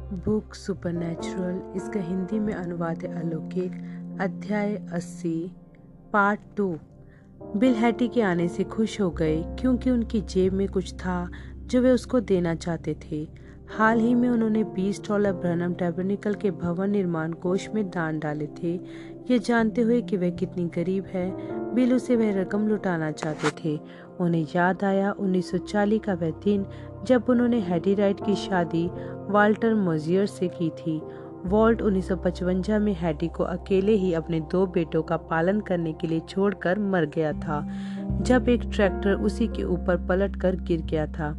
Book supernatural, इसका हिंदी में अनुवाद है अलौकिक। अध्याय 80, पार्ट 2। बिल हैटी के आने से खुश हो गए क्योंकि उनकी जेब में कुछ था जो वे उसको देना चाहते थे। हाल ही में उन्होंने $20 ब्रनम टैबरनेकल के भवन निर्माण कोष में दान डाले थे। ये जानते हुए कि वह कितनी गरीब है, बिल उसे वह रकम लुटाना चाहते थे। उन्हें याद आया 1940 का वह दिन जब उन्होंने हैटी राइट की शादी वाल्टर मोजियर से की थी। वॉल्ट 1955 में हैटी को अकेले ही अपने 2 बेटों का पालन करने के लिए छोड़कर मर गया था, जब एक ट्रैक्टर उसी के ऊपर पलटकर गिर गया था।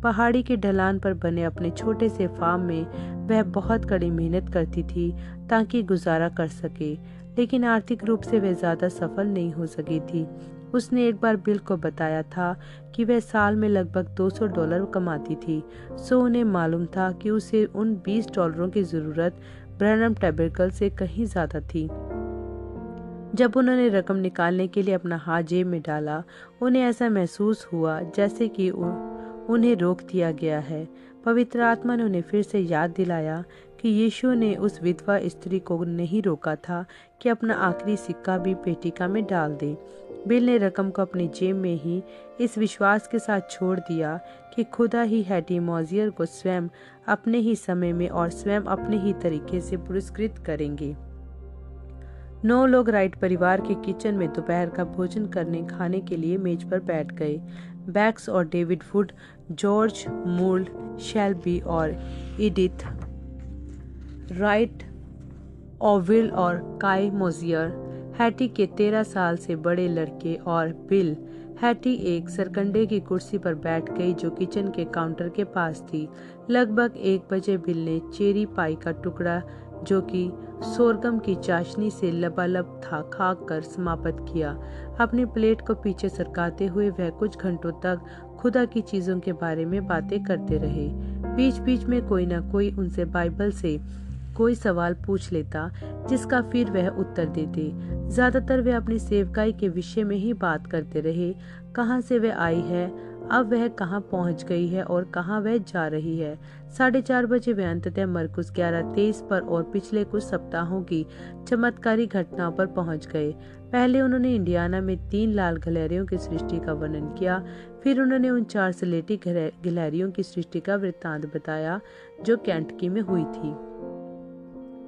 पहाड़ी के ढलान पर बने अपने छोटे से फार्म में वह बहुत कड़ी मेहनत करती थी ताकि गुजारा कर सके, लेकिन आर्थिक रूप से वह ज्यादा सफल नहीं हो सकी थी। उसने एक बार बिल को बताया था कि वह साल में लगभग $200 कमाती थी, सो उन्हें मालूम था कि उसे उन $20 की जरूरत ब्रनम टैबरनेकल से कहीं ज्यादा थी। जब उन्होंने रकम निकालने के लिए अपना हाथ जेब में डाला, उन्हें ऐसा महसूस हुआ जैसे कि उन्हें रोक दिया गया है। पवित्र आत्मा ने उन्हें फिर से याद दिलाया कि यीशु ने उस विधवा स्त्री को नहीं रोका था कि अपना आखिरी सिक्का भी पेटिका में डाल दे। बिल ने रकम को अपनी जेब में ही इस विश्वास के साथ छोड़ दिया कि खुदा ही हैटी मोजियर को स्वयं अपने ही समय में और स्वयं अपने ही तरीके से पुरस्कृत करेंगे। 9 लोग राइट परिवार के किचन में दोपहर का भोजन खाने के लिए मेज पर बैठ गए। बैक्स और डेविड वुड, जॉर्ज मूल्ड, शेल्बी और एडिथ राइट, ओविल और काई मोजियर, हैटी के 13 साल से बड़े लड़के और बिल। हैटी एक सरकंडे की कुर्सी पर बैठ गई जो किचन के काउंटर के पास थी। लगभग 1 बजे बिल ने चेरी पाई का टुकड़ा, जो कि सोरगम की चाशनी से लबालब था, खाकर समाप्त किया। अपनी प्लेट को पीछे सरकाते हुए वह कुछ घंटों तक खुदा की चीजों के बारे में बातें करते रहे। बीच बीच में कोई न कोई उनसे बाइबल से कोई सवाल पूछ लेता, जिसका फिर वह उत्तर देते। ज्यादातर वे अपनी सेवकाई के विषय में ही बात करते रहे। कहाँ से वह आई है, अब वह कहाँ पहुँच गई है और कहाँ वह जा रही है। 4:30 बजे वे अंततः मरकुस 11:23 पर और पिछले कुछ सप्ताहों की चमत्कारी घटनाओं पर पहुँच गए। पहले उन्होंने इंडियाना में 3 लाल गिलहरियों की सृष्टि का वर्णन किया। फिर उन्होंने उन 4 स्लेटी गिलहरियों की सृष्टि का वृत्तांत बताया जो केंटकी में हुई थी।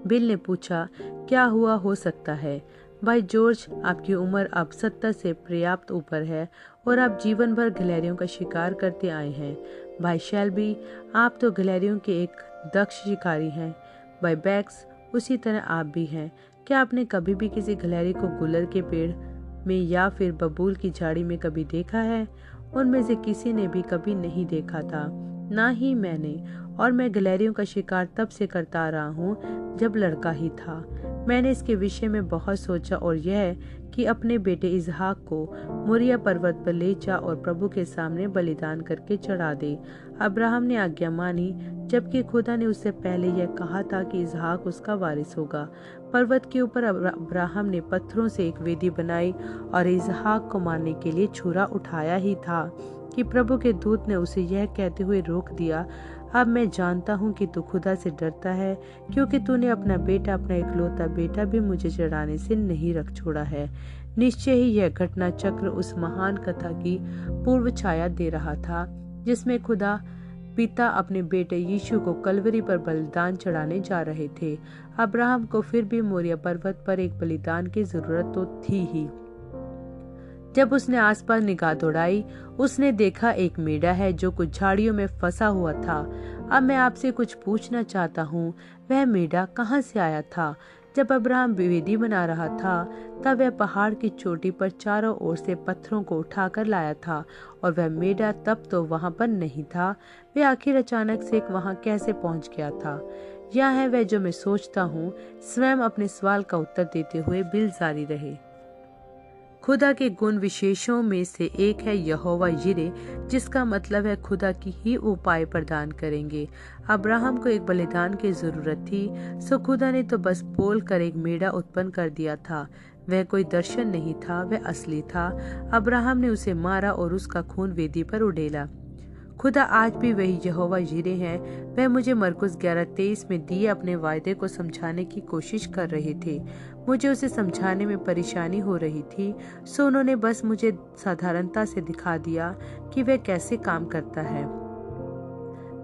बिल ने पूछा, क्या हुआ हो सकता है? भाई जॉर्ज, आपकी उम्र अब 70 से पर्याप्त ऊपर है और आप जीवन भर गिलहरियों का शिकार करते आए हैं। भाई शेल्बी, आप तो गिलहरियों के एक दक्ष शिकारी हैं। भाई बैक्स, उसी तरह आप भी हैं। क्या आपने कभी भी किसी गिलहरी को गुलर के पेड़ में या फिर बबूल की झाड़ी में कभी देखा है? उनमें से किसी ने भी कभी नहीं देखा था, ना ही मैंने, और मैं गिलहरियों का शिकार तब से करता आ रहा हूँ जब लड़का ही था। मैंने इसके विषय में बहुत सोचा और यह कि अपने बेटे इजहाक को मोरिया पर्वत पर ले जा और प्रभु के सामने बलिदान करके चढ़ा दे। अब्राहम ने आज्ञा मानी, जबकि खुदा ने उससे पहले यह कहा था कि इजहाक उसका वारिस होगा। पर्वत के ऊपर अब्राहम ने पत्थरों से एक वेदी बनाई और इजहाक को मारने के लिए छुरा उठाया ही था कि प्रभु के दूत ने उसे यह कहते हुए रोक दिया, अब मैं जानता हूँ कि तू खुदा से डरता है, क्योंकि तूने अपना इकलौता बेटा भी मुझे चढ़ाने से नहीं रख छोड़ा है। निश्चय ही यह घटना चक्र उस महान कथा की पूर्व छाया दे रहा था, जिसमें खुदा पिता अपने बेटे यीशु को कलवरी पर बलिदान चढ़ाने जा रहे थे। अब्राहम को फिर भी मोरिया पर्वत पर एक बलिदान की जरूरत तो थी ही। जब उसने आसपास निगाह दौड़ाई, उसने देखा एक मेढ़ा है जो कुछ झाड़ियों में फंसा हुआ था। अब मैं आपसे कुछ पूछना चाहता हूँ, वह मेढ़ा कहाँ से आया था? जब अब्राहम वेदी बना रहा था, तब वह पहाड़ की चोटी पर चारों ओर से पत्थरों को उठाकर लाया था, और वह मेढ़ा तब तो वहाँ पर नहीं था। वह आखिर अचानक से वहाँ कैसे पहुँच गया था? यह है वह जो मैं सोचता हूँ। स्वयं अपने सवाल का उत्तर देते हुए बिल जारी रहे। खुदा के गुण विशेषों में से एक है यहोवा यिरे, जिसका मतलब है खुदा की ही उपाय प्रदान करेंगे। अब्राहम को एक बलिदान की जरूरत थी, सो खुदा ने तो बस बोल कर एक मेढ़ा उत्पन्न कर दिया था। वह कोई दर्शन नहीं था, वह असली था। अब्राहम ने उसे मारा और उसका खून वेदी पर उड़ेला। खुदा आज भी वही यहोवा जिरे हैं। वह मुझे मरकुस 11:23 में दिए अपने वायदे को समझाने की कोशिश कर रहे थे। मुझे उसे समझाने में परेशानी हो रही थी, सो उन्होंने बस मुझे साधारणता से दिखा दिया कि वह कैसे काम करता है।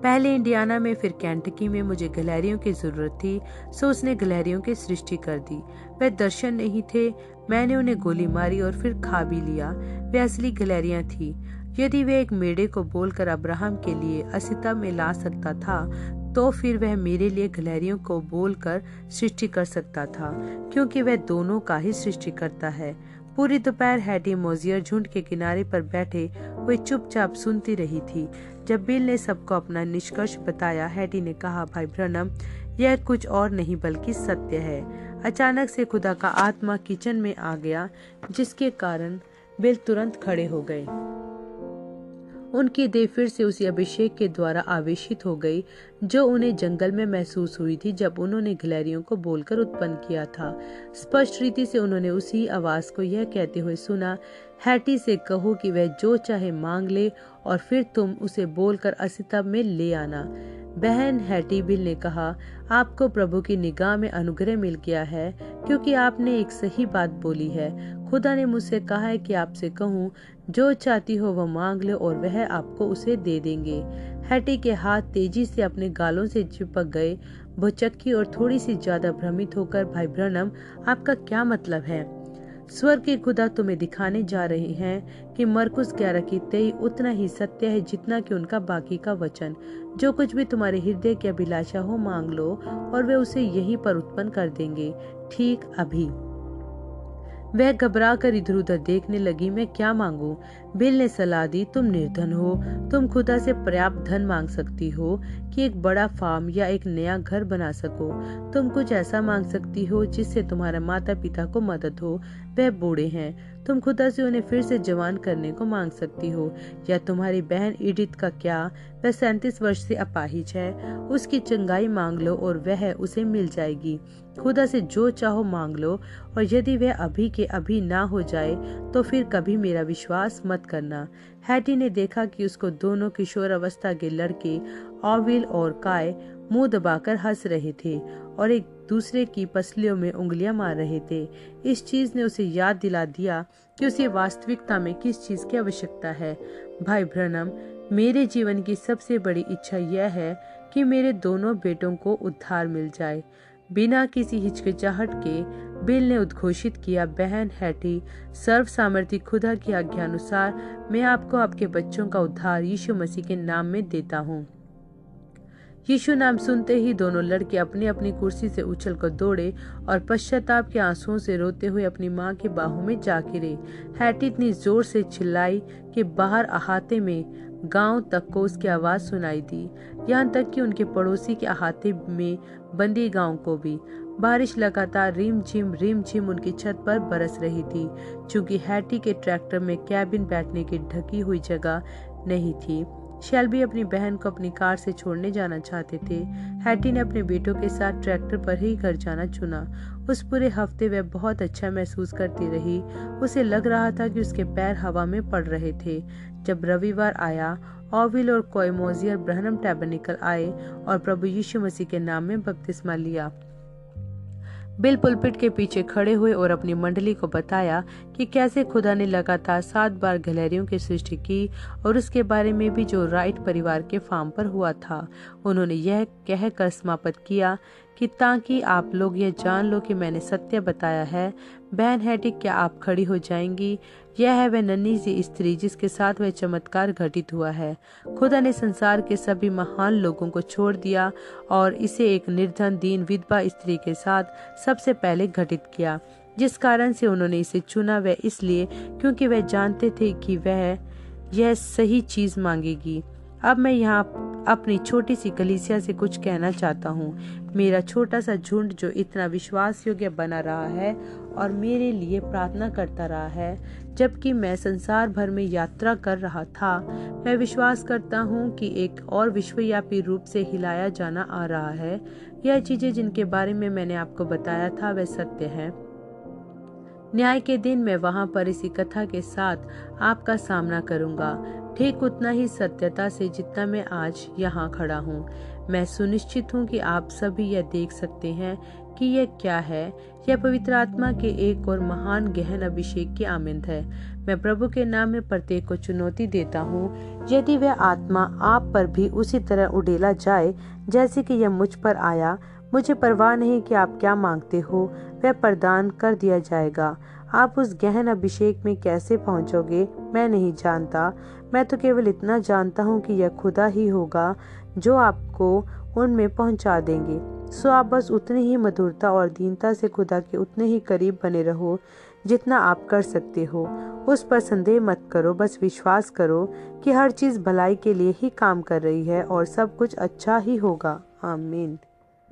पहले इंडियाना में, फिर केंटकी में मुझे गिलहरियों की जरूरत थी, सो उसने गिलहरियों की सृष्टि कर दी। वे दर्शन नहीं थे, मैंने उन्हें गोली मारी और फिर खा भी लिया। वे असली गिलहरियां थी। यदि वह एक मेढ़े को बोलकर अब्राहम के लिए असिता में ला सकता था, तो फिर वह मेरे लिए गिलहरियों को बोलकर सृष्टि कर सकता था, क्योंकि वह दोनों का ही सृष्टि करता है। पूरी दोपहर हैटी मोजियर झुंड के किनारे पर बैठे हुए चुपचाप सुनती रही थी। जब बिल ने सबको अपना निष्कर्ष बताया, हैटी ने कहा, भाई ब्रनम, यह कुछ और नहीं बल्कि सत्य है। अचानक से खुदा का आत्मा किचन में आ गया, जिसके कारण बिल तुरंत खड़े हो गए। उनकी देह फिर से उसी अभिषेक के द्वारा आवेशित हो गई जो उन्हें जंगल में महसूस हुई थी जब उन्होंने गिलहरियों को बोलकर उत्पन्न किया था। स्पष्ट रीति से उन्होंने उसी आवाज को यह कहते हुए सुना, हैटी से कहो कि वह जो चाहे मांग ले और फिर तुम उसे बोलकर असितब में ले आना। बहन हैटी, बिल ने कहा, आपको प्रभु की निगाह में अनुग्रह मिल गया है, क्योंकि आपने एक सही बात बोली है। खुदा ने मुझसे कहा है कि आपसे कहूँ, जो चाहती हो वह मांग लो और वह आपको उसे दे देंगे। हैटी के हाथ तेजी से अपने गालों से चिपक गए। भुचक्की और थोड़ी सी ज्यादा भ्रमित होकर, भाई ब्रनम, आपका क्या मतलब है? स्वर्ग के खुदा तुम्हें दिखाने जा रहे हैं कि मरकुस 11:23 उतना ही सत्य है जितना कि उनका बाकी का वचन। जो कुछ भी तुम्हारे हृदय की अभिलाषा हो मांग लो और वे उसे यहीं पर उत्पन्न कर देंगे, ठीक अभी। वह घबरा कर इधर उधर देखने लगी। मैं क्या मांगू? बिल ने सलाह दी, तुम निर्धन हो, तुम खुदा से पर्याप्त धन मांग सकती हो कि एक बड़ा फार्म या एक नया घर बना सको। तुम कुछ ऐसा मांग सकती हो जिससे तुम्हारा माता पिता को मदद हो, वह बूढ़े हैं। तुम खुदा से उन्हें फिर से जवान करने को मांग सकती हो। या तुम्हारी बहन इडिथ का क्या? वह 37 वर्ष से अपाहिज है, उसकी चंगाई मांग लो और वह उसे मिल जाएगी। खुदा से जो चाहो मांग लो, और यदि वह अभी के अभी ना हो जाए तो फिर कभी मेरा विश्वास मत करना। हैटी ने देखा कि उसको दोनों किशोर अवस्था के लड़के ऑविल और काय मुंह दबाकर हंस रहे थे और एक दूसरे की पसलियों में उंगलियां मार रहे थे। इस चीज ने उसे याद दिला दिया कि उसे वास्तविकता में किस चीज की आवश्यकता है। भाई ब्रनम, मेरे जीवन की सबसे बड़ी इच्छा यह है कि मेरे दोनों बेटों को उद्धार मिल जाए। बिना किसी हिचकिचाहट के बिल ने उद्घोषित किया, बहन हैटी, सर्व सामर्थी खुदा की आज्ञा अनुसार मैं आपको आपके बच्चों का उद्धार यीशु मसीह के नाम में देता हूँ। यीशु नाम सुनते ही दोनों लड़के अपनी अपनी कुर्सी से उछलकर दौड़े और पश्चाताप के आंसुओं से रोते हुए अपनी मां की बाहों में जा गिरे। हैटी इतनी जोर से चिल्लाई कि बाहर अहाते में गांव तक को उसकी आवाज सुनाई दी, यहाँ तक कि उनके पड़ोसी के अहाते में बंदी गांव को भी। बारिश लगातार रिम झिम उनकी छत पर बरस रही थी। चूंकि हैटी के ट्रैक्टर में कैबिन बैठने की ढकी हुई जगह नहीं थी, शेल्बी अपनी बहन को अपनी कार से छोड़ने जाना चाहते थे। हैटी ने अपने बेटों के साथ ट्रैक्टर पर ही घर जाना चुना। उस पूरे हफ्ते वह बहुत अच्छा महसूस करती रही। उसे लग रहा था कि उसके पैर हवा में पड़ रहे थे। जब रविवार आया, ऑविल और कोयमोजियर ब्रहनम टैबरनेकल आए और प्रभु यीशु मसीह के नाम में बपतिस्मा लिया। बिल पुलपिट के पीछे खड़े हुए और अपनी मंडली को बताया कि कैसे खुदा ने लगातार 7 बार गिलहरियों की सृष्टि की और उसके बारे में भी जो राइट परिवार के फार्म पर हुआ था। उन्होंने यह कहकर समाप्त किया कि ताकि आप लोग यह जान लो कि मैंने सत्य बताया है। बहन हैटी, क्या आप खड़ी हो जाएंगी? यह है वह नन्ही सी स्त्री जिसके साथ वह चमत्कार घटित हुआ है। खुदा ने संसार के सभी महान लोगों को छोड़ दिया और इसे एक निर्धन दीन विधवा स्त्री के साथ सबसे पहले घटित किया। जिस कारण से उन्होंने इसे चुना वह इसलिए क्योंकि वह जानते थे कि वह यह सही चीज मांगेगी। अब मैं यहाँ अपनी छोटी सी कलीसिया से कुछ कहना चाहता हूँ। मेरा छोटा सा झुंड जो इतना विश्वास योग्य बना रहा है और मेरे लिए प्रार्थना करता रहा है जबकि मैं संसार भर में यात्रा कर रहा था, मैं विश्वास करता हूँ कि एक और विश्वव्यापी रूप से हिलाया जाना आ रहा है। यह चीजें जिनके बारे में मैंने आपको बताया था वह सत्य है। न्याय के दिन मैं वहां पर इसी कथा के साथ आपका सामना करूंगा। ठीक उतना ही सत्यता से जितना मैं आज यहाँ खड़ा हूँ। मैं सुनिश्चित हूँ कि आप सभी यह देख सकते हैं कि यह क्या है। यह पवित्र आत्मा के एक और महान गहन अभिषेक की आमद है। मैं प्रभु के नाम में प्रत्येक को चुनौती देता हूँ, यदि वह आत्मा आप पर भी उसी तरह उड़ेला जाए जैसे कि यह मुझ पर आया, मुझे परवाह नहीं कि आप क्या मांगते हो, वह प्रदान कर दिया जाएगा। आप उस गहन अभिषेक में कैसे पहुंचोगे मैं नहीं जानता। मैं तो केवल इतना जानता हूँ कि यह खुदा ही होगा जो आपको उनमें पहुंचा देंगे। सो आप बस उतनी ही मधुरता और दीनता से खुदा के उतने ही करीब बने रहो जितना आप कर सकते हो। उस पर संदेह मत करो, बस विश्वास करो कि हर चीज भलाई के लिए ही काम कर रही है और सब कुछ अच्छा ही होगा। आमीन।